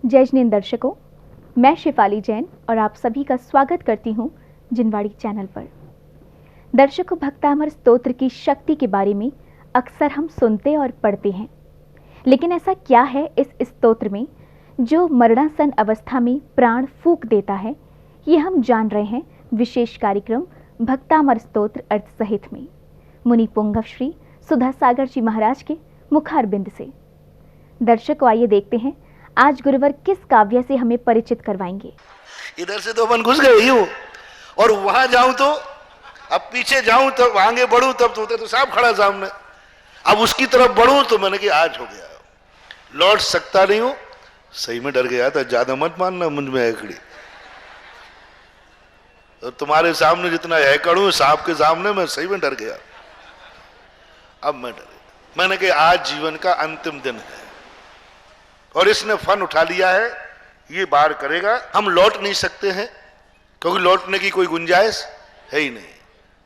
जय जिनेंद्र दर्शकों, मैं शिफाली जैन और आप सभी का स्वागत करती हूं जिनवाड़ी चैनल पर। दर्शकों, भक्तामर स्तोत्र की शक्ति के बारे में अक्सर हम सुनते और पढ़ते हैं, लेकिन ऐसा क्या है इस स्तोत्र में जो मरणासन अवस्था में प्राण फूंक देता है, ये हम जान रहे हैं विशेष कार्यक्रम भक्तामर स्तोत्र अर्थ सहित में मुनि पुंगव श्री सुधा सागर जी महाराज के मुखारबिंद से। दर्शकों, आइए देखते हैं आज गुरुवर किस काव्य से हमें परिचित करवाएंगे। इधर से तो अपन घुस गए ही हो, और वहां जाऊं तो अब पीछे जाऊं तब आगे बढ़ूं तब तो साहब खड़ा सामने, अब उसकी तरफ बढ़ूं तो मैंने कि आज हो गया, लौट सकता नहीं हूं। सही में डर गया था, ज्यादा मत मानना मुझ में हैकड़ी, तो तुम्हारे सामने जितना हैकड़ सांप के सामने मैं सही में डर गया। अब मैं डर गया, मैंने कि आज जीवन का अंतिम दिन है और इसने फन उठा लिया है, ये बार करेगा, हम लौट नहीं सकते हैं क्योंकि लौटने की कोई गुंजाइश है ही नहीं।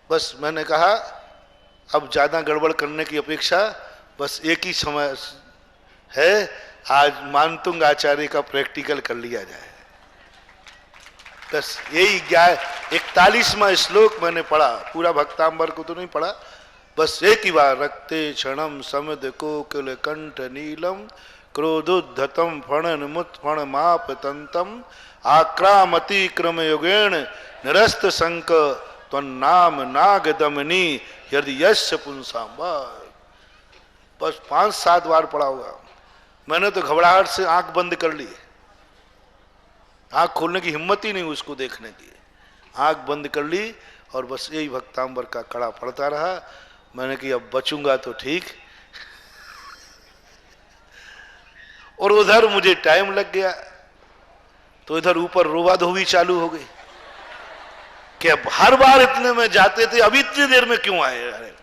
बस मैंने कहा अब ज्यादा गड़बड़ करने की अपेक्षा बस एक ही समय है, आज मानतुंग आचार्य का प्रैक्टिकल कर लिया जाए। बस यही 41वां श्लोक मैंने पढ़ा, पूरा भक्तांबर को तो नहीं पढ़ा, बस एक ही बार। रक्ते क्षणम समिद कोकिल कंठ नीलम क्रोधोद्धतम फणन मुत्फण माप तंतम आक्रामति क्रम योगेण निरस्त संक त्वन्नाम नाग दमनी यदि यश पुंसाम्बा। बस 5-7 बार पढ़ा होगा। मैंने तो घबराहट से आंख बंद कर ली, आंख खोलने की हिम्मत ही नहीं उसको देखने की, आंख बंद कर ली और बस यही भक्तांबर का कड़ा पढ़ता रहा। मैंने कि अब बचूंगा तो ठीक, और उधर मुझे टाइम लग गया तो इधर ऊपर रोवा धोवी चालू हो गई कि अब हर बार इतने में जाते थे, अभी इतनी देर में क्यों आए। अरे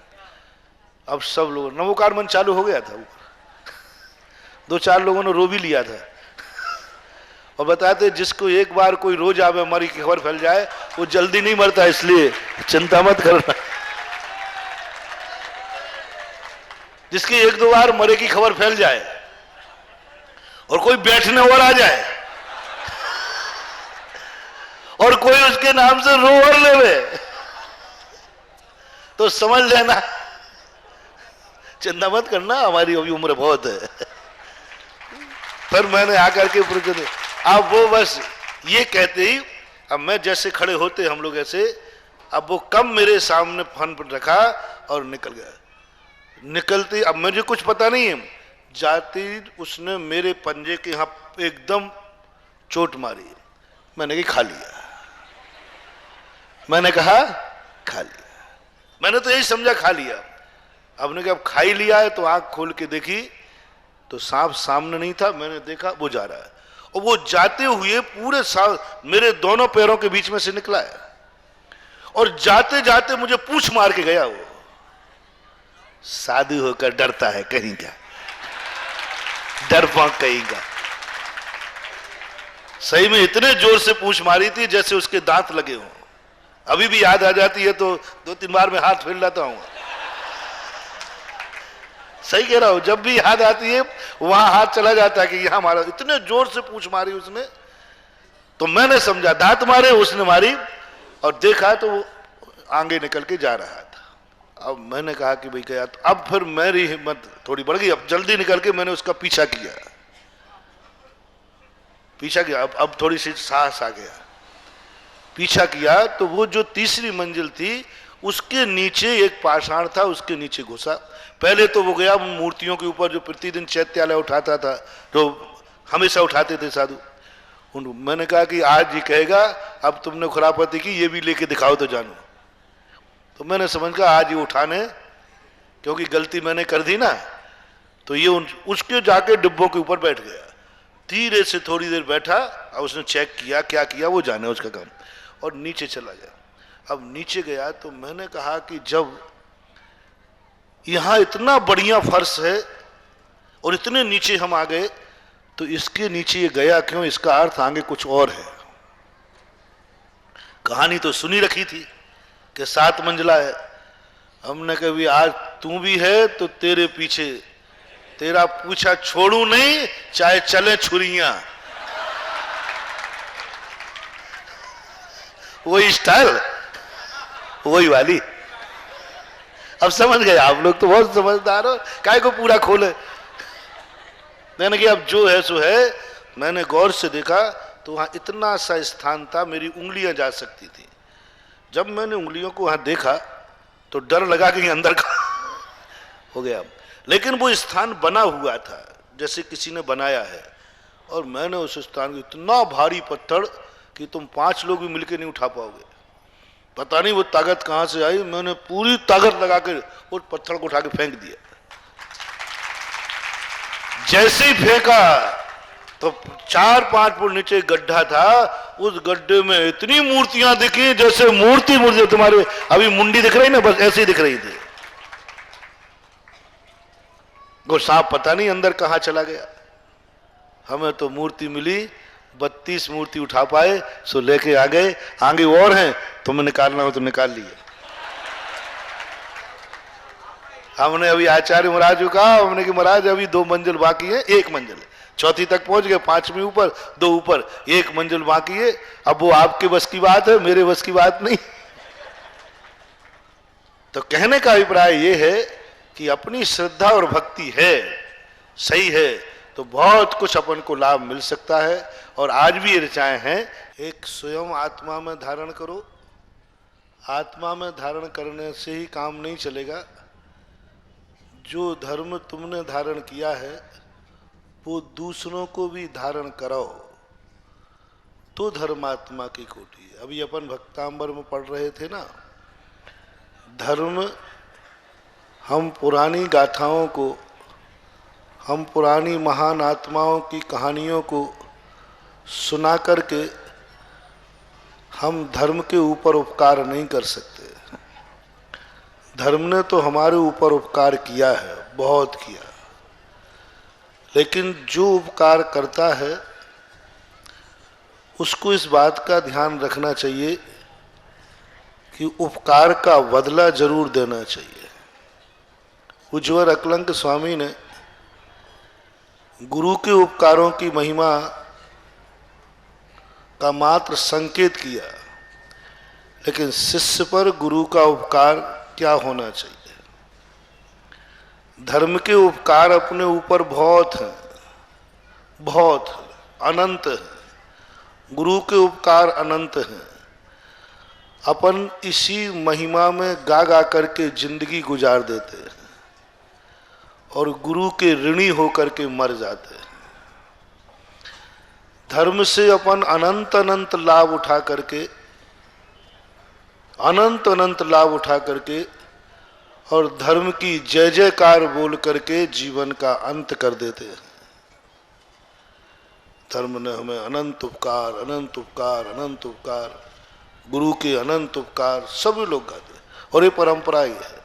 अब सब लोग नवोकार मन चालू हो गया था ऊपर, 2-4 लोगों ने रो भी लिया था और बताते जिसको एक बार कोई रोज आवे हमारी खबर फैल जाए वो जल्दी नहीं मरता, इसलिए चिंता मत करना। जिसकी 1-2 बार मरे की खबर फैल जाए और कोई बैठने और आ जाए और कोई उसके नाम से रो और ले तो समझ लेना, चिंता मत करना, हमारी अभी उम्र बहुत है। फिर मैंने आकर के पूछे, अब वो बस ये कहते ही, अब मैं जैसे खड़े होते हम लोग ऐसे, अब वो कम मेरे सामने फन पर रखा और निकल गया। निकलती अब मुझे कुछ पता नहीं है, जाती उसने मेरे पंजे के यहां एकदम चोट मारी। मैंने कहा खा लिया, मैंने कहा खा लिया, मैंने तो यही समझा खा लिया। अब ने कहा अब खा ही लिया है, तो आंख खोल के देखी तो सांप सामने नहीं था, मैंने देखा वो जा रहा है और वो जाते हुए पूरे मेरे दोनों पैरों के बीच में से निकला है और जाते जाते मुझे पूंछ मार के गया। वो साधु होकर डरता है कहीं का, डरपोक कहीं का। सही में इतने जोर से पूंछ मारी थी जैसे उसके दांत लगे हों। अभी भी याद आ जाती है तो 2-3 बार मैं हाथ फेर लाता हूं। सही कह रहा हूं, जब भी याद आती है वहां हाथ चला जाता है कि यहां मारा। इतने जोर से पूंछ मारी उसने, तो मैंने समझा दांत मारे उसने मारी और देखा तो वो आगे निकल के जा रहा था। अब मैंने कहा कि भाई गया, तो अब फिर मेरी हिम्मत थोड़ी बढ़ गई, अब जल्दी निकल के मैंने उसका पीछा किया, अब थोड़ी सी साहस आ गया। पीछा किया तो वो जो तीसरी मंजिल थी उसके नीचे एक पाषाण था, उसके नीचे घुसा। पहले तो वो गया मूर्तियों के ऊपर जो प्रतिदिन चैत्यालय उठाता था, तो हमेशा उठाते थे साधु। मैंने कहा कि आज ये कहेगा अब तुमने खुरापति की, ये भी लेके दिखाओ तो जानो। तो मैंने समझा आज ये उठाने, क्योंकि गलती मैंने कर दी ना, तो ये उसके जाके डिब्बों के ऊपर बैठ गया। धीरे से थोड़ी देर बैठा और उसने चेक किया, क्या किया वो जाने उसका काम, और नीचे चला गया। अब नीचे गया तो मैंने कहा कि जब यहां इतना बढ़िया फर्श है और इतने नीचे हम आ गए तो इसके नीचे ये गया क्यों, इसका अर्थ आगे कुछ और है। कहानी तो सुनी रखी थी कि 7 मंजिला है। हमने कभी आज तू भी है तो तेरे पीछे तेरा पूछा छोड़ू नहीं, चाहे चले छुरियां। वही स्टाइल, वही वाली। अब समझ गए आप लोग, तो बहुत समझदार हो, काय को पूरा खोले। मैंने कि अब जो है सो है। मैंने गौर से देखा तो वहां इतना सा स्थान था, मेरी उंगलियां जा सकती थी। जब मैंने उंगलियों को वहां देखा तो डर लगा कि अंदर का हो गया। लेकिन वो स्थान बना हुआ था जैसे किसी ने बनाया है, और मैंने उस स्थान को, इतना भारी पत्थर कि तुम 5 लोग भी मिलकर नहीं उठा पाओगे। पता नहीं वो ताकत कहां से आई, मैंने पूरी ताकत लगा कर उस पत्थर को उठा के फेंक दिया। जैसे ही फेंका तो 4-5 फुट नीचे गड्ढा था, उस गड्ढे में इतनी मूर्तियां दिखी जैसे मूर्ति तुम्हारे अभी मुंडी दिख रही ना, बस ऐसे ही दिख रही थी। वो सांप पता नहीं अंदर कहां चला गया। हमें तो मूर्ति मिली, 32 मूर्ति उठा पाए, सो लेके आ गए। आगे और हैं, तुम्हें निकालना हो तो निकाल लिए। हमने अभी आचार्य महाराज को कहा, हमने कि महाराज अभी 2 मंजिल बाकी है, 1 मंजिल, चौथी तक पहुंच गए, 5वीं ऊपर, 2 ऊपर, 1 मंजिल बाकी है। अब वो आपके बस की बात है, मेरे बस की बात नहीं। तो कहने का अभिप्राय ये है कि अपनी श्रद्धा और भक्ति है, सही है, तो बहुत कुछ अपन को लाभ मिल सकता है। और आज भी ये ऋचाएं हैं, एक स्वयं आत्मा में धारण करो। आत्मा में धारण करने से ही काम नहीं चलेगा। जो धर्म तुमने धारण किया है वो दूसरों को भी धारण कराओ, तो धर्मात्मा की कोटि है। अभी अपन भक्तांबर में पढ़ रहे थे ना, धर्म, हम पुरानी गाथाओं को, हम पुरानी महान आत्माओं की कहानियों को सुना करके हम धर्म के ऊपर उपकार नहीं कर सकते। धर्म ने तो हमारे ऊपर उपकार किया है, बहुत किया, लेकिन जो उपकार करता है उसको इस बात का ध्यान रखना चाहिए कि उपकार का बदला जरूर देना चाहिए। उज्ज्वल अकलंक स्वामी ने गुरु के उपकारों की महिमा का मात्र संकेत किया, लेकिन शिष्य पर गुरु का उपकार क्या होना चाहिए। धर्म के उपकार अपने ऊपर बहुत हैं, बहुत अनंत है। गुरु के उपकार अनंत हैं। अपन इसी महिमा में गा गा करके जिंदगी गुजार देते हैं और गुरु के ऋणी होकर के मर जाते हैं। धर्म से अपन अनंत अनंत लाभ उठा करके, अनंत अनंत लाभ उठा करके और धर्म की जय जयकार बोल करके जीवन का अंत कर देते हैं। धर्म ने हमें अनंत उपकार, अनंत उपकार, अनंत उपकार, गुरु के अनंत उपकार सभी लोग गाते हैं और ये परंपरा ही है।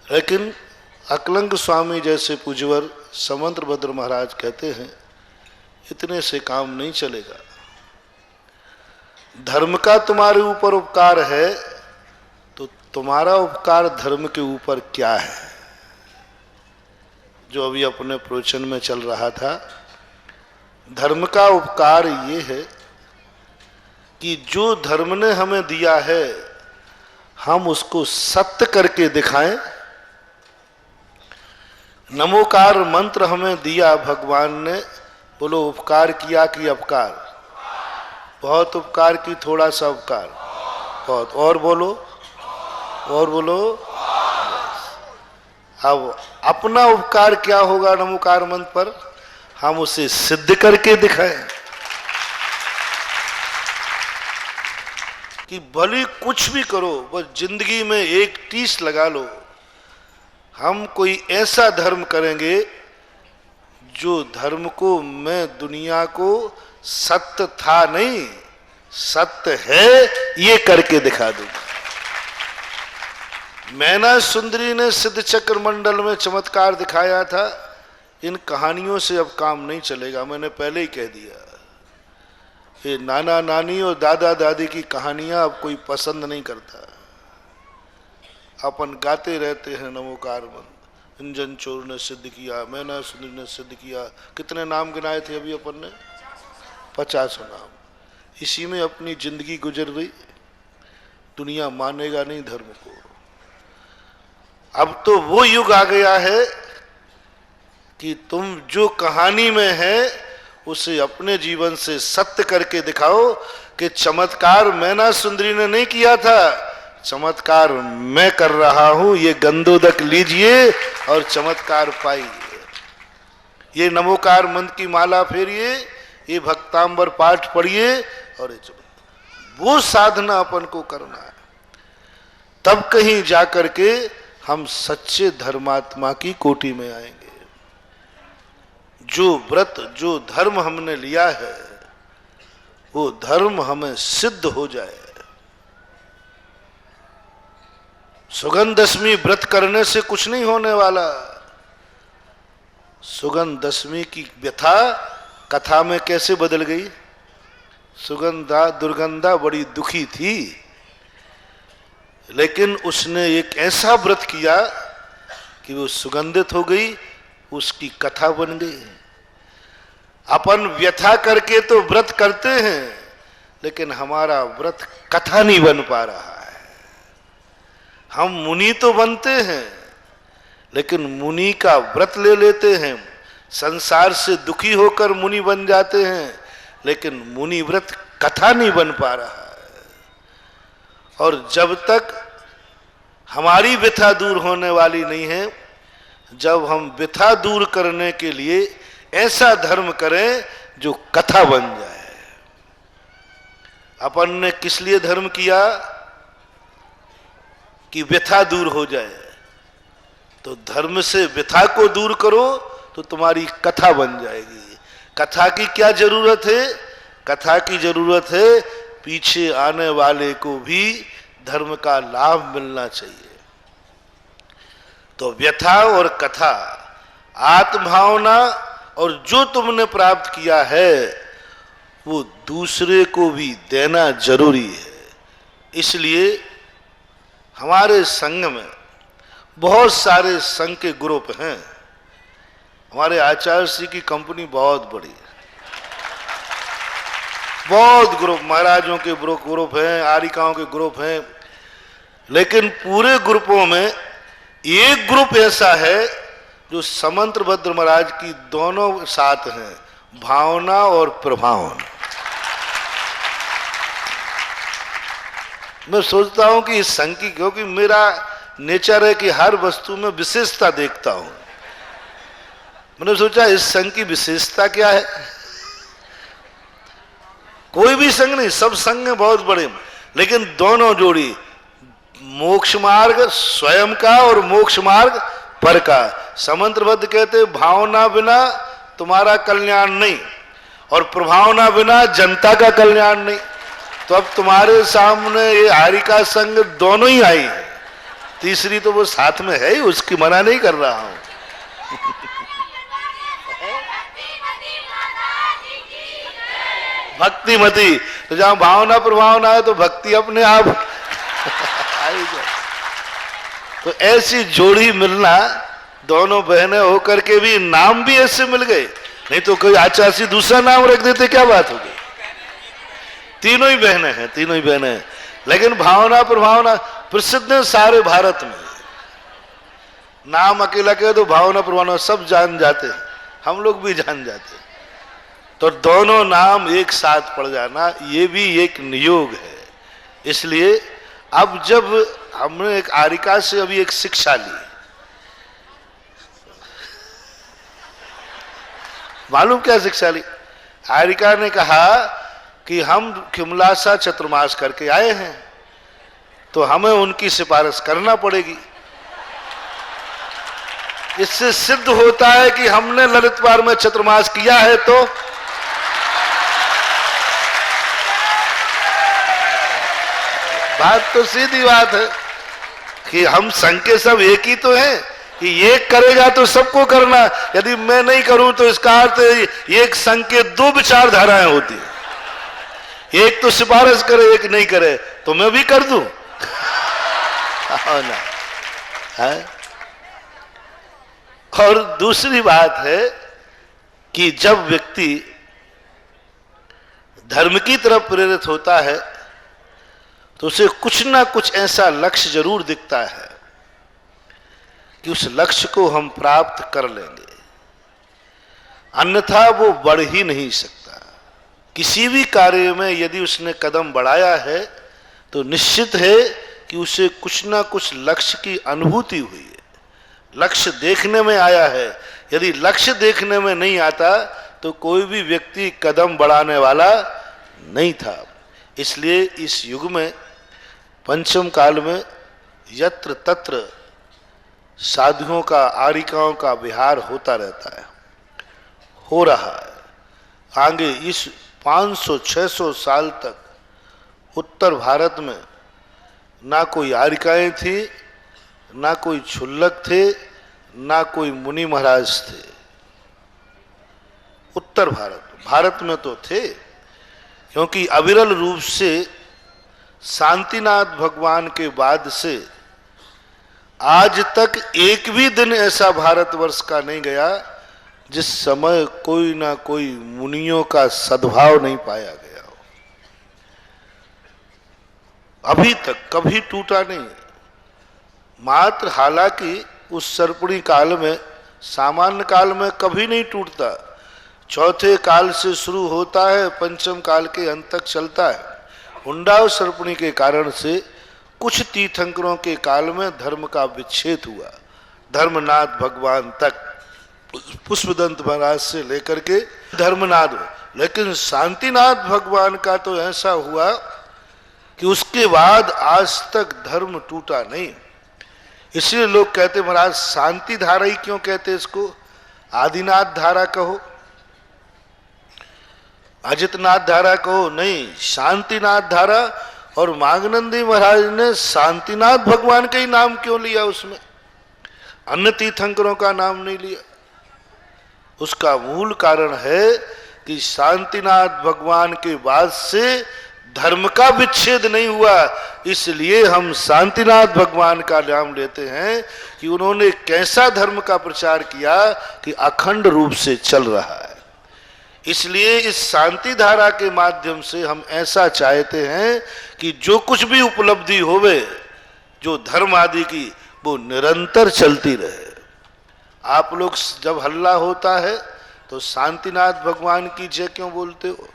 लेकिन अकलंक स्वामी जैसे पूज्यवर समंतभद्र महाराज कहते हैं, इतने से काम नहीं चलेगा। धर्म का तुम्हारे ऊपर उपकार है तो तुम्हारा उपकार धर्म के ऊपर क्या है। जो अभी अपने प्रवचन में चल रहा था, धर्म का उपकार ये है कि जो धर्म ने हमें दिया है हम उसको सत्य करके दिखाएं। नमोकार मंत्र हमें दिया भगवान ने, बोलो उपकार किया कि अपकार। बहुत उपकार की, थोड़ा सा उपकार, बहुत। और बोलो, और बोलो। अब अपना उपकार क्या होगा नमोकार मंत्र पर, हम उसे सिद्ध करके दिखाएं कि भले कुछ भी करो, बस जिंदगी में एक टीस लगा लो। हम कोई ऐसा धर्म करेंगे जो धर्म को मैं दुनिया को सत्य था नहीं, सत्य है ये करके दिखा दूंगा। मैना सुंदरी ने सिद्ध चक्र मंडल में चमत्कार दिखाया था। इन कहानियों से अब काम नहीं चलेगा, मैंने पहले ही कह दिया। ये नाना नानी और दादा दादी की कहानियां अब कोई पसंद नहीं करता। अपन गाते रहते हैं नमोकार मंत्र। इंजन चोर ने सिद्ध किया, मैना सुंदरी ने सिद्ध किया, कितने नाम गिनाए थे अभी अपन ने, 50 नाम। इसी में अपनी जिंदगी गुजर रही। दुनिया मानेगा नहीं धर्म को। अब तो वो युग आ गया है कि तुम जो कहानी में है उसे अपने जीवन से सत्य करके दिखाओ कि चमत्कार मैना सुंदरी ने नहीं किया था, चमत्कार मैं कर रहा हूं, ये गंदोदक लीजिए और चमत्कार पाइए। ये नमोकार मंत्र की माला फेरिए, ये भक्तांबर पाठ पढ़िए और वो साधना अपन को करना है। तब कहीं जाकर के हम सच्चे धर्मात्मा की कोटि में आएंगे। जो व्रत जो धर्म हमने लिया है वो धर्म हमें सिद्ध हो जाए। सुगंध दशमी व्रत करने से कुछ नहीं होने वाला। सुगंध दशमी की व्यथा कथा में कैसे बदल गई। सुगंधा दुर्गंधा बड़ी दुखी थी, लेकिन उसने एक ऐसा व्रत किया कि वो सुगंधित हो गई, उसकी कथा बन गई। अपन व्यथा करके तो व्रत करते हैं, लेकिन हमारा व्रत कथा नहीं बन पा रहा है। हम मुनि तो बनते हैं, लेकिन मुनि का व्रत ले लेते हैं, संसार से दुखी होकर मुनि बन जाते हैं, लेकिन मुनि व्रत कथा नहीं बन पा रहा है। और जब तक हमारी व्यथा दूर होने वाली नहीं है, जब हम व्यथा दूर करने के लिए ऐसा धर्म करें जो कथा बन जाए। अपन ने किस लिए धर्म किया कि व्यथा दूर हो जाए। तो धर्म से व्यथा को दूर करो तो तुम्हारी कथा बन जाएगी। कथा की क्या जरूरत है? कथा की जरूरत है पीछे आने वाले को भी धर्म का लाभ मिलना चाहिए। तो व्यथा और कथा, आत्मभावना और जो तुमने प्राप्त किया है वो दूसरे को भी देना जरूरी है। इसलिए हमारे संघ में बहुत सारे संघ के ग्रुप हैं। हमारे आचार्य श्री की कंपनी बहुत बड़ी है, बहुत ग्रुप, महाराजों के ग्रुप हैं, आरिकाओं के ग्रुप हैं, लेकिन पूरे ग्रुपों में एक ग्रुप ऐसा है जो समंत्रभद्र महाराज की दोनों साथ हैं, भावना और प्रभावना। मैं सोचता हूं कि इस संघ की, क्योंकि मेरा नेचर है कि हर वस्तु में विशेषता देखता हूं, मैंने सोचा इस संघ की विशेषता क्या है। कोई भी संघ नहीं, सब संघ हैं बहुत बड़े, लेकिन दोनों जोड़ी, मोक्ष मार्ग स्वयं का और मोक्ष मार्ग पर का। समंत्रबद्ध कहते भावना बिना तुम्हारा कल्याण नहीं और प्रभावना बिना जनता का कल्याण नहीं। तो अब तुम्हारे सामने ये आरिका संघ दोनों ही आई है, तीसरी तो वो साथ में है ही, उसकी मना नहीं कर रहा हूं। भक्तिमती, तो जहां भावना प्रभावना है तो भक्ति अपने आप आई जाए। तो ऐसी जोड़ी मिलना, दोनों बहनें होकर के भी नाम भी ऐसे मिल गए, नहीं तो कोई आचार्य दूसरा नाम रख देते क्या बात होगी। तीनों ही बहनें हैं, तीनों ही बहनें हैं, लेकिन भावना प्रभावना प्रसिद्ध है सारे भारत में। नाम अकेला कहे तो भावना प्रभावना सब जान जाते हैं, हम लोग भी जान जाते हैं। तो दोनों नाम एक साथ पड़ जाना ये भी एक नियोग है। इसलिए अब जब हमने एक आरिका से अभी एक शिक्षा ली, मालूम क्या शिक्षा ली? आरिका ने कहा कि हम खिमलासा चतुर्मास करके आए हैं तो हमें उनकी सिफारिश करना पड़ेगी। इससे सिद्ध होता है कि हमने ललितवार में चतुर्मास किया है। तो बात तो सीधी बात है कि हम संघ के सब एक ही तो हैं कि एक करेगा तो सबको करना। यदि मैं नहीं करूं तो इसका अर्थ एक संघ के दो विचारधाराएं होती है, एक तो सिफारिश करे एक नहीं करे, तो मैं भी कर दूं ना है? और दूसरी बात है कि जब व्यक्ति धर्म की तरफ प्रेरित होता है तो उसे कुछ ना कुछ ऐसा लक्ष्य जरूर दिखता है कि उस लक्ष्य को हम प्राप्त कर लेंगे, अन्यथा वो बढ़ ही नहीं सकता। किसी भी कार्य में यदि उसने कदम बढ़ाया है तो निश्चित है कि उसे कुछ ना कुछ लक्ष्य की अनुभूति हुई है, लक्ष्य देखने में आया है। यदि लक्ष्य देखने में नहीं आता तो कोई भी व्यक्ति कदम बढ़ाने वाला नहीं था। इसलिए इस युग में पंचम काल में यत्र तत्र साधुओं का, आरिकाओं का विहार होता रहता है, हो रहा है। आगे इस 500-600 साल तक उत्तर भारत में ना कोई आरिकाएं थी, ना कोई क्षुल्लक थे, ना कोई मुनि महाराज थे। उत्तर भारत में तो थे, क्योंकि अविरल रूप से शांतिनाथ भगवान के बाद से आज तक एक भी दिन ऐसा भारतवर्ष का नहीं गया जिस समय कोई ना कोई मुनियों का सद्भाव नहीं पाया गया हो। अभी तक कभी टूटा नहीं। मात्र हालांकि उस सर्पणी काल में, सामान्य काल में कभी नहीं टूटता, चौथे काल से शुरू होता है, पंचम काल के अंत तक चलता है। हुंडाव सर्पणी के कारण से कुछ तीर्थंकरों के काल में धर्म का विच्छेद हुआ, धर्मनाथ भगवान तक, पुष्पदंत महाराज से लेकर के धर्मनाथ। लेकिन शांतिनाथ भगवान का तो ऐसा हुआ कि उसके बाद आज तक धर्म टूटा नहीं। इसलिए लोग कहते महाराज शांति धारा ही क्यों कहते इसको, आदिनाथ धारा कहो, अजितनाथ धारा कहो, नहीं, शांतिनाथ धारा। और मागनंदी महाराज ने शांतिनाथ भगवान का ही नाम क्यों लिया, उसमें अन्य तीर्थंकरों का नाम नहीं लिया? उसका मूल कारण है कि शांतिनाथ भगवान के बाद से धर्म का विच्छेद नहीं हुआ। इसलिए हम शांतिनाथ भगवान का नाम लेते हैं कि उन्होंने कैसा धर्म का प्रचार किया कि अखंड रूप से चल रहा है। इसलिए इस शांति धारा के माध्यम से हम ऐसा चाहते हैं कि जो कुछ भी उपलब्धि होवे जो धर्म आदि की, वो निरंतर चलती रहे। आप लोग जब हल्ला होता है तो शांतिनाथ भगवान की जय क्यों बोलते हो,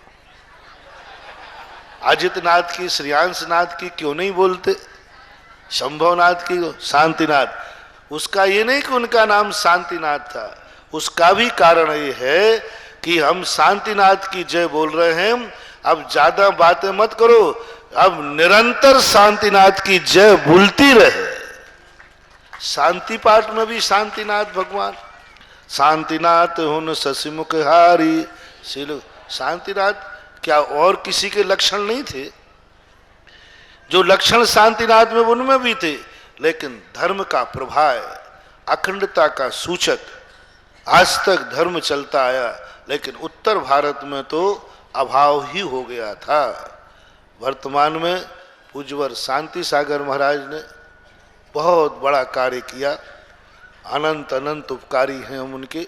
अजितनाथ की, श्रेयांशनाथ की क्यों नहीं बोलते, शंभवनाथ की, शांतिनाथ? उसका ये नहीं कि उनका नाम शांतिनाथ था, उसका भी कारण ये है कि हम शांतिनाथ की जय बोल रहे हैं। अब ज्यादा बातें मत करो, अब निरंतर शांतिनाथ की जय बोलती रहे। शांति पाठ में भी शांतिनाथ भगवान, शांतिनाथ हुन शशिमुख हारी, शांतिनाथ क्या और किसी के लक्षण नहीं थे? जो लक्षण शांतिनाथ में उनमें भी थे, लेकिन धर्म का प्रभाव, अखंडता का सूचक आज तक धर्म चलता आया। लेकिन उत्तर भारत में तो अभाव ही हो गया था। वर्तमान में पूज्यवर शांति सागर महाराज ने बहुत बड़ा कार्य किया, अनंत अनंत उपकारी हैं हम उनके।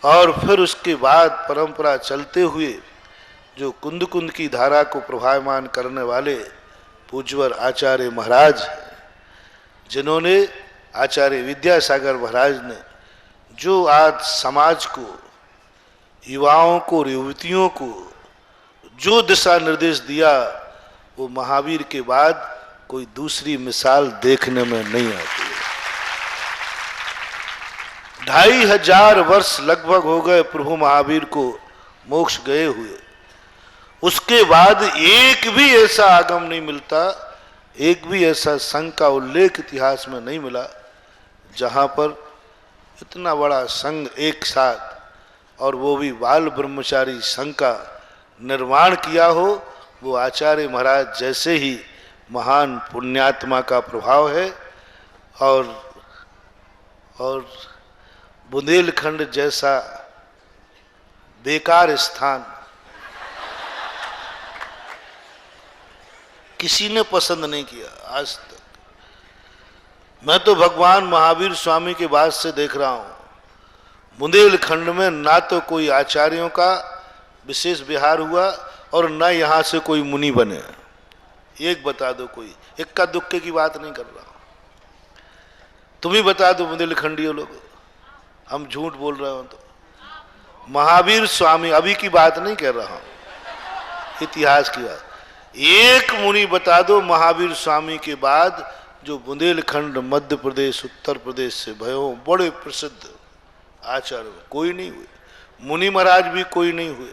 और फिर उसके बाद परंपरा चलते हुए जो कुंद कुंद की धारा को प्रभावमान करने वाले पूज्यवर आचार्य महाराज, जिन्होंने, आचार्य विद्यासागर महाराज ने जो आज समाज को, युवाओं को, युवतियों को जो दिशा निर्देश दिया, वो महावीर के बाद कोई दूसरी मिसाल देखने में नहीं आती है। 2500 वर्ष लगभग हो गए प्रभु महावीर को मोक्ष गए हुए। उसके बाद एक भी ऐसा आगम नहीं मिलता, एक भी ऐसा संघ का उल्लेख इतिहास में नहीं मिला जहां पर इतना बड़ा संघ एक साथ, और वो भी बाल ब्रह्मचारी संघ का निर्माण किया हो। वो आचार्य महाराज जैसे ही महान पुण्यात्मा का प्रभाव है। और बुंदेलखंड जैसा बेकार स्थान किसी ने पसंद नहीं किया आज तक। मैं तो भगवान महावीर स्वामी के बाद से देख रहा हूं, बुंदेलखंड में ना तो कोई आचार्यों का विशेष विहार हुआ और न यहां से कोई मुनि बने। एक बता दो, कोई इक्का दुक्के की बात नहीं कर रहा, तुम ही बता दो बुंदेलखंडियों लोग, हम झूठ बोल रहे हो तो। महावीर स्वामी, अभी की बात नहीं कर रहा हूं, इतिहास की बात। एक मुनि बता दो महावीर स्वामी के बाद जो बुंदेलखंड, मध्य प्रदेश, उत्तर प्रदेश से भयो बड़े प्रसिद्ध आचार्य, कोई नहीं हुए। मुनि महाराज भी कोई नहीं हुए,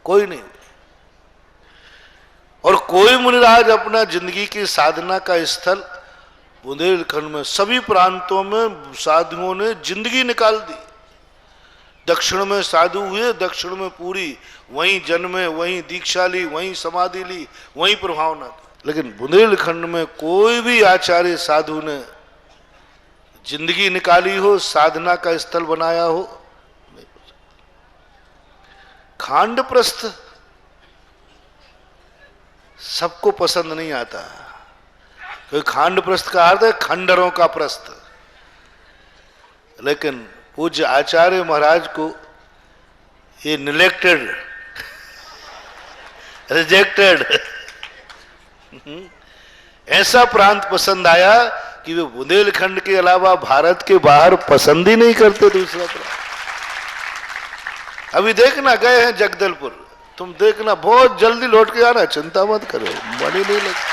कोई नहीं हुए। और कोई मुनिराज अपना जिंदगी की साधना का स्थल बुंदेलखंड में, सभी प्रांतों में साधुओं ने जिंदगी निकाल दी। दक्षिण में साधु हुए, दक्षिण में पूरी वहीं जन्मे, वहीं दीक्षा ली, वहीं समाधि ली, वहीं प्रभावना दी। लेकिन बुंदेलखंड में कोई भी आचार्य साधु ने जिंदगी निकाली हो, साधना का स्थल बनाया हो, नहीं। खांडप्रस्थ सबको पसंद नहीं आता, क्योंकि खांडप्रस्थ का अर्थ है खंडरों का प्रस्थ। लेकिन पूज्य आचार्य महाराज को ये निलेक्टेड, रिजेक्टेड ऐसा प्रांत पसंद आया कि वे बुंदेलखंड के अलावा भारत के बाहर पसंद ही नहीं करते दूसरा प्रांत। अभी देखना, गए हैं जगदलपुर, तुम देखना, बहुत जल्दी लौट के आना, चिंता मत करो, बड़ी नहीं लगती।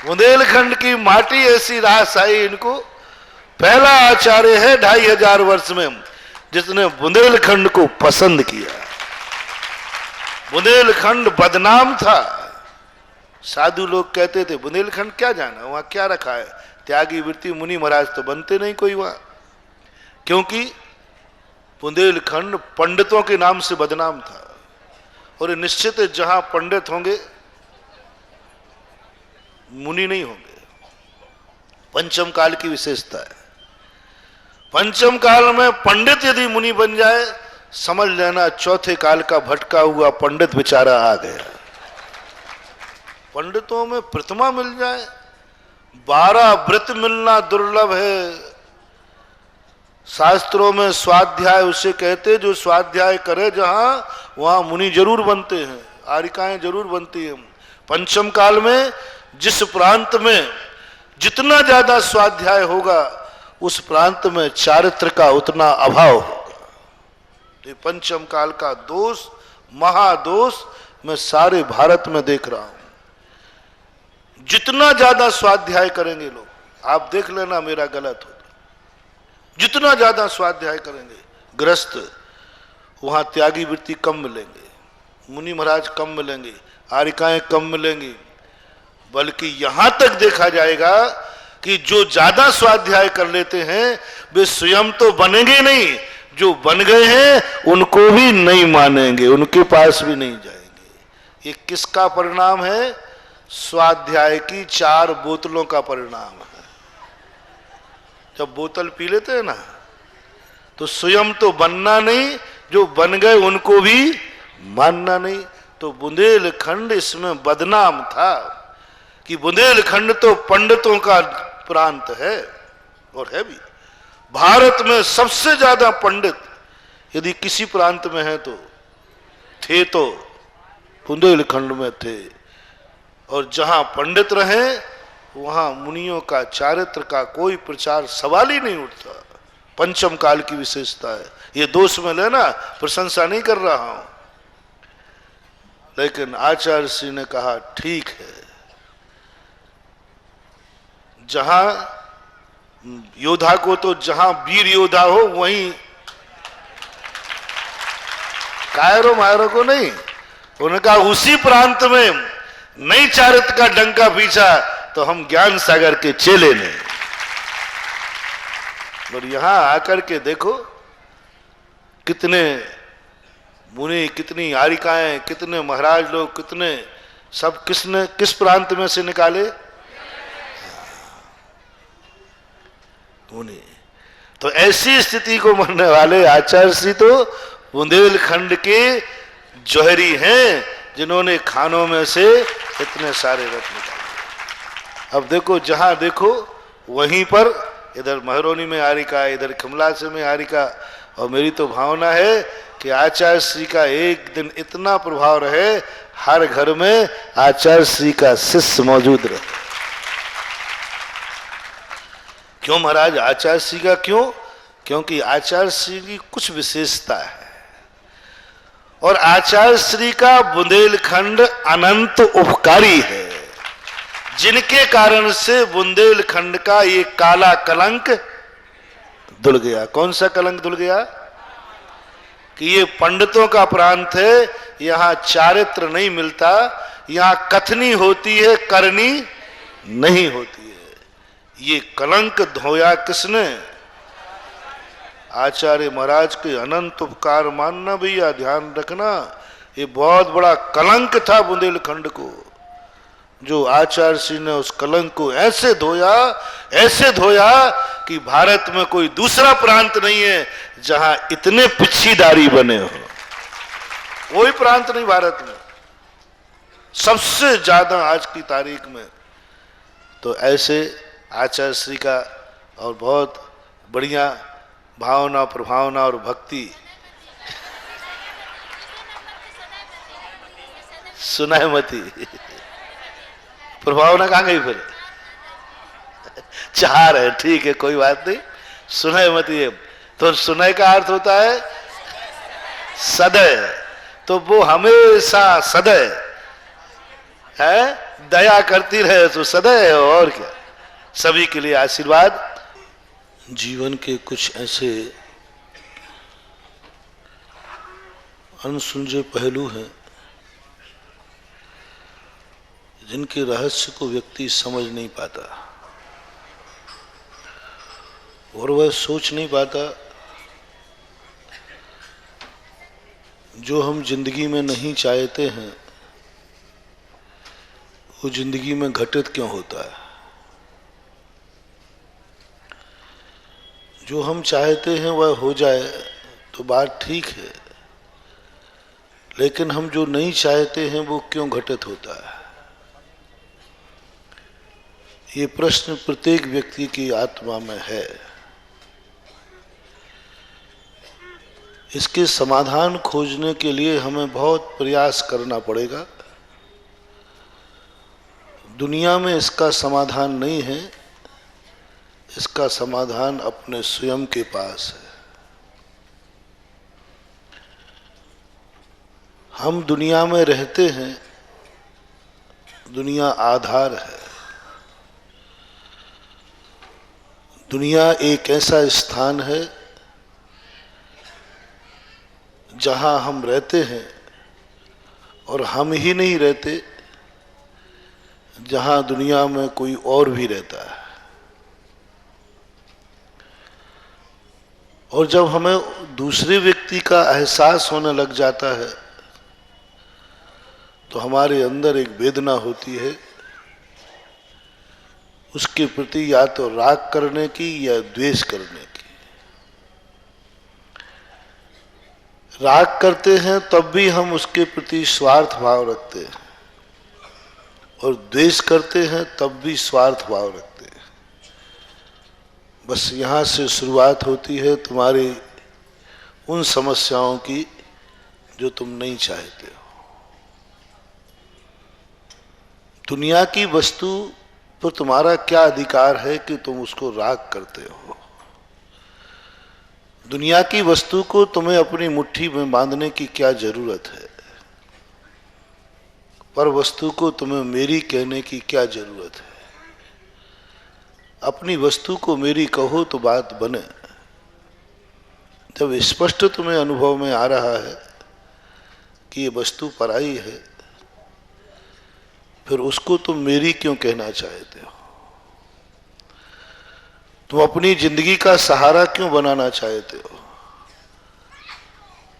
बुंदेलखंड की माटी ऐसी रास आई इनको। पहला आचार्य है 2500 वर्ष में जिसने बुंदेलखंड को पसंद किया। बुंदेलखंड बदनाम था, साधु लोग कहते थे बुंदेलखंड क्या जाना, वहां क्या रखा है, त्यागी वृत्ति मुनि महाराज तो बनते नहीं कोई वहां, क्योंकि बुंदेलखंड पंडितों के नाम से बदनाम था। और निश्चित है जहां पंडित होंगे मुनि नहीं होंगे। पंचम काल की विशेषता है, पंचम काल में पंडित यदि मुनि बन जाए, समझ लेना चौथे काल का भटका हुआ पंडित बेचारा आ गया। पंडितों में प्रतिमा मिल जाए, 12 व्रत मिलना दुर्लभ है। शास्त्रों में स्वाध्याय उसे कहते जो स्वाध्याय करे जहां, वहां मुनि जरूर बनते हैं, आरिकाएं जरूर बनती हैं। पंचम काल में जिस प्रांत में जितना ज्यादा स्वाध्याय होगा, उस प्रांत में चारित्र का उतना अभाव होगा। तो पंचम काल का दोष, महादोष मैं सारे भारत में देख रहा हूं। जितना ज्यादा स्वाध्याय करेंगे लोग, आप देख लेना मेरा गलत होता, जितना ज्यादा स्वाध्याय करेंगे गृहस्थ, वहां त्यागी वृत्ति कम मिलेंगे, मुनि महाराज कम मिलेंगे, आरिकाएं कम मिलेंगी। बल्कि यहां तक देखा जाएगा कि जो ज्यादा स्वाध्याय कर लेते हैं वे स्वयं तो बनेंगे नहीं, जो बन गए हैं उनको भी नहीं मानेंगे, उनके पास भी नहीं जाएंगे। ये किसका परिणाम है? स्वाध्याय की 4 बोतलों का परिणाम है। जब बोतल पी लेते हैं ना, तो स्वयं तो बनना नहीं, जो बन गए उनको भी मानना नहीं। तो बुंदेलखंड इसमें बदनाम था कि बुंदेलखंड तो पंडितों का प्रांत है, और है भी। भारत में सबसे ज्यादा पंडित यदि किसी प्रांत में है तो थे तो बुंदेलखंड में थे। और जहां पंडित रहे वहां मुनियों का, चारित्र का कोई प्रचार सवाल ही नहीं उठता। पंचम काल की विशेषता है। ये दोष में लेना, प्रशंसा नहीं कर रहा हूं। लेकिन आचार्य श्री ने कहा ठीक है, जहां योद्धा को तो जहां वीर योद्धा हो वहीं, कायरों मायरों को नहीं। उनका उसी प्रांत में नई चारित्र का डंका पीछा तो हम ज्ञान सागर के चेले ने। और यहां आकर के देखो कितने मुनि, कितनी आरिकाएं, कितने महाराज लोग, कितने सब किसने किस प्रांत में से निकाले? मुनि। तो ऐसी स्थिति को मानने वाले आचार्य श्री तो बुंदेलखंड के जौहरी हैं, जिन्होंने खानों में से इतने सारे रत्न निकाले। अब देखो जहां देखो वहीं पर, इधर महरौनी में आरिका, इधर खमलासे में आरिका। और मेरी तो भावना है कि आचार्य श्री का एक दिन इतना प्रभाव रहे, हर घर में आचार्य श्री का शिष्य मौजूद रहे। क्यों महाराज आचार्य श्री का क्यों? क्योंकि आचार्य श्री की कुछ विशेषता है, और आचार्य श्री का बुंदेलखंड अनंत उपकारी है, जिनके कारण से बुंदेलखंड का ये काला कलंक धुल गया। कौन सा कलंक धुल गया? कि ये पंडितों का प्रांत है, यहां चारित्र नहीं मिलता, यहां कथनी होती है, करनी नहीं होती है। ये कलंक धोया किसने? आचार्य महाराज के अनंत उपकार मानना भैया, ध्यान रखना। ये बहुत बड़ा कलंक था बुंदेलखंड को, जो आचार्य श्री ने उस कलंक को ऐसे धोया कि भारत में कोई दूसरा प्रांत नहीं है जहां इतने पिछीदारी बने हो। कोई प्रांत नहीं भारत में, सबसे ज्यादा आज की तारीख में। तो ऐसे आचार्य श्री का और बहुत बढ़िया भावना, प्रभावना और भक्ति सुनायमती प्रभावना कहाँ गई फिर? चार है, ठीक है, कोई बात नहीं। सुनायमती है, तो सुनय का अर्थ होता है सदैव, तो वो हमेशा सदैव है, दया करती रहे तो सदैव। और क्या, सभी के लिए आशीर्वाद। जीवन के कुछ ऐसे अनसुलझे पहलू हैं जिनके रहस्य को व्यक्ति समझ नहीं पाता और वह सोच नहीं पाता। जो हम जिंदगी में नहीं चाहते हैं वो जिंदगी में घटित क्यों होता है? जो हम चाहते हैं वह हो जाए तो बात ठीक है, लेकिन हम जो नहीं चाहते हैं वो क्यों घटित होता है? ये प्रश्न प्रत्येक व्यक्ति की आत्मा में है। इसके समाधान खोजने के लिए हमें बहुत प्रयास करना पड़ेगा। दुनिया में इसका समाधान नहीं है, इसका समाधान अपने स्वयं के पास है। हम दुनिया में रहते हैं, दुनिया आधार है। दुनिया एक ऐसा स्थान है जहां हम रहते हैं, और हम ही नहीं रहते, जहां दुनिया में कोई और भी रहता है। और जब हमें दूसरे व्यक्ति का एहसास होने लग जाता है तो हमारे अंदर एक वेदना होती है, उसके प्रति या तो राग करने की या द्वेष करने की। राग करते हैं तब भी हम उसके प्रति स्वार्थ भाव रखते हैं, और द्वेष करते हैं तब भी स्वार्थ भाव रखते हैं। बस यहाँ से शुरुआत होती है तुम्हारी उन समस्याओं की जो तुम नहीं चाहते हो। दुनिया की वस्तु पर तुम्हारा क्या अधिकार है कि तुम उसको राग करते हो? दुनिया की वस्तु को तुम्हें अपनी मुट्ठी में बांधने की क्या जरूरत है? पर वस्तु को तुम्हें मेरी कहने की क्या जरूरत है? अपनी वस्तु को मेरी कहो तो बात बने। जब स्पष्ट तुम्हें अनुभव में आ रहा है कि ये वस्तु पराई है, फिर उसको तुम मेरी क्यों कहना चाहते हो? तुम अपनी जिंदगी का सहारा क्यों बनाना चाहते हो?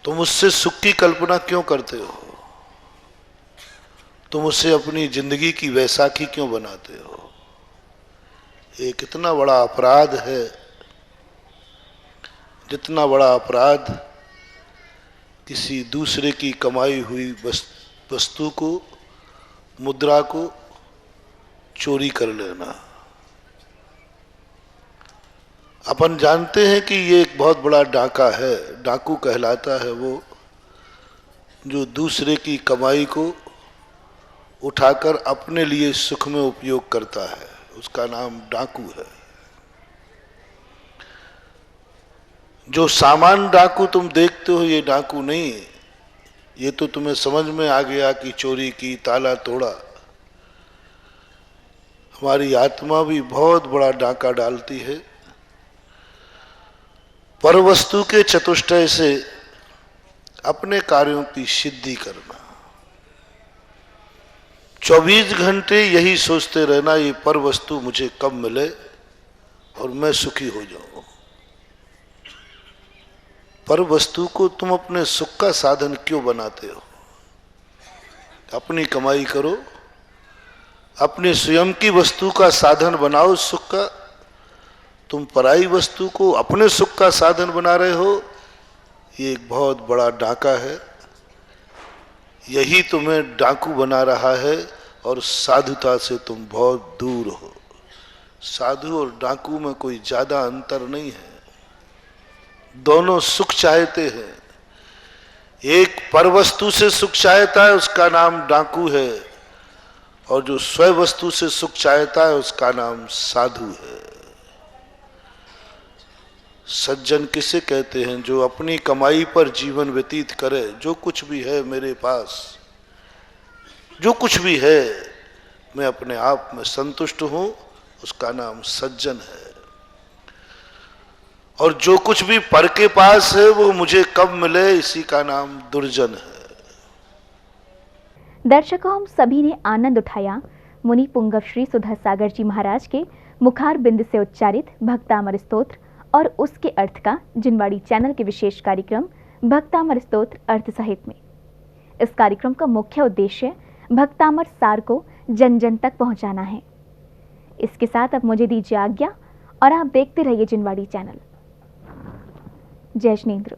तुम उससे सुख की कल्पना क्यों करते हो? तुम उसे अपनी जिंदगी की वैसाखी क्यों बनाते हो? ये कितना बड़ा अपराध है, जितना बड़ा अपराध किसी दूसरे की कमाई हुई वस्तु को, मुद्रा को चोरी कर लेना। अपन जानते हैं कि ये एक बहुत बड़ा डाका है, डाकू कहलाता है वो जो दूसरे की कमाई को उठाकर अपने लिए सुख में उपयोग करता है, उसका नाम डाकू है। जो सामान डाकू तुम देखते हो, ये डाकू नहीं है। ये तो तुम्हें समझ में आ गया कि चोरी की, ताला तोड़ा। हमारी आत्मा भी बहुत बड़ा डाका डालती है। परवस्तु के चतुष्टय से अपने कार्यों की सिद्धि करना, 24 घंटे यही सोचते रहना, ये परवस्तु मुझे कब मिले और मैं सुखी हो जाऊं। परवस्तु को तुम अपने सुख का साधन क्यों बनाते हो? अपनी कमाई करो, अपने स्वयं की वस्तु का साधन बनाओ सुख का। तुम पराई वस्तु को अपने सुख का साधन बना रहे हो, ये एक बहुत बड़ा डाका है। यही तुम्हें डाकू बना रहा है और साधुता से तुम बहुत दूर हो। साधु और डाकू में कोई ज्यादा अंतर नहीं है, दोनों सुख चाहते हैं। एक परवस्तु से सुख चाहता है, उसका नाम डाकू है, और जो स्वयं वस्तु से सुख चाहता है उसका नाम साधु है। सज्जन किसे कहते हैं? जो अपनी कमाई पर जीवन व्यतीत करे। जो कुछ भी है मेरे पास, जो कुछ भी है, मैं अपने आप में संतुष्ट हूं, उसका नाम सज्जन है। और जो कुछ भी पर के पास है वो मुझे कब मिले, इसी का नाम दुर्जन है। दर्शकों, हम सभी ने आनंद उठाया मुनि पुंगव श्री सुधा सागर जी महाराज के मुखार बिंद से उच्चारित भक्तामर स्तोत्र और उसके अर्थ का जिनवाड़ी चैनल के विशेष कार्यक्रम भक्तामर स्तोत्र अर्थ सहित में। इस कार्यक्रम का मुख्य उद्देश्य भक्तामर सार को जन जन तक पहुंचाना है। इसके साथ अब मुझे दीजिए आज्ञा और आप देखते रहिए जिनवाड़ी चैनल। जय जिनेंद्र।